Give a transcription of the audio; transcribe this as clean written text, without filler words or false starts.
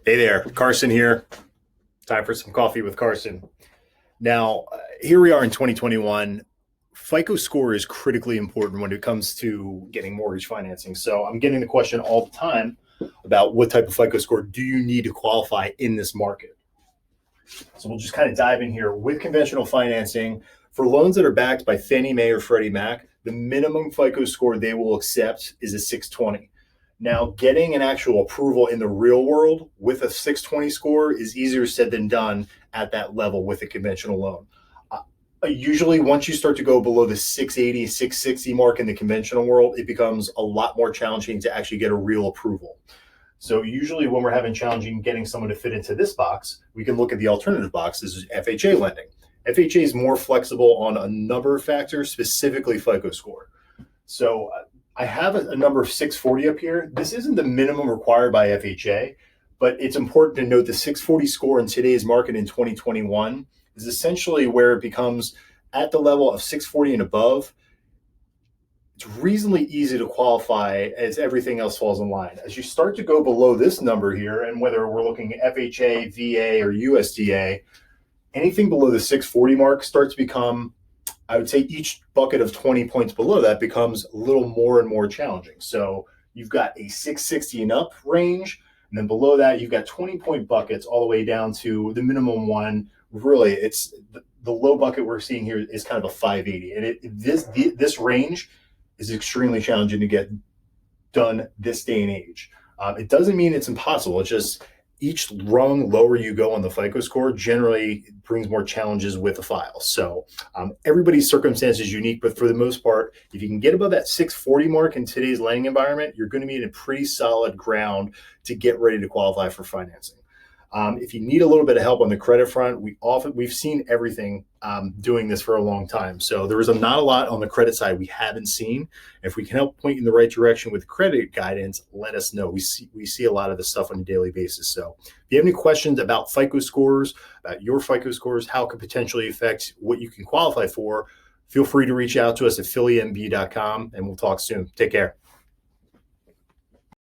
Hey there, Carson here. Time for some coffee with Carson. Now, here we are in 2021. FICO score is critically important when it comes to getting mortgage financing. So I'm getting the question all the time about what type of FICO score do you need to qualify in this market? So we'll just kind of dive in here with conventional financing. For loans that are backed by Fannie Mae or Freddie Mac, the minimum FICO score they will accept is a 620. Now, getting an actual approval in the real world with a 620 score is easier said than done at that level with a conventional loan. Usually, once you start to go below the 680, 660 mark in the conventional world, it becomes a lot more challenging to actually get a real approval. So usually when we're having challenging getting someone to fit into this box, we can look at the alternative box. This is FHA lending. FHA is more flexible on a number of factors, specifically FICO score. So I have a number of 640 up here. This isn't the minimum required by FHA, but it's important to note the 640 score in today's market in 2021 is essentially where it becomes at the level of 640 and above. It's reasonably easy to qualify as everything else falls in line. As you start to go below this number here, and whether we're looking at FHA, VA, or USDA, anything below the 640 mark starts to become, I would say each bucket of 20 points below that becomes a little more and more challenging. So you've got a 660 and up range, and then below that, you've got 20-point buckets all the way down to the minimum one. Really, it's the low bucket we're seeing here is kind of a 580. And this range is extremely challenging to get done this day and age. It doesn't mean it's impossible. It's just each rung lower you go on the FICO score generally brings more challenges with the file. So everybody's circumstance is unique, but for the most part, if you can get above that 640 mark in today's lending environment, you're going to be in a pretty solid ground to get ready to qualify for financing. If you need a little bit of help on the credit front, we've seen everything doing this for a long time. So there is not a lot on the credit side we haven't seen. If we can help point you in the right direction with credit guidance, let us know. We see a lot of this stuff on a daily basis. So if you have any questions about FICO scores, about your FICO scores, how it could potentially affect what you can qualify for, feel free to reach out to us at phillymb.com, and we'll talk soon. Take care.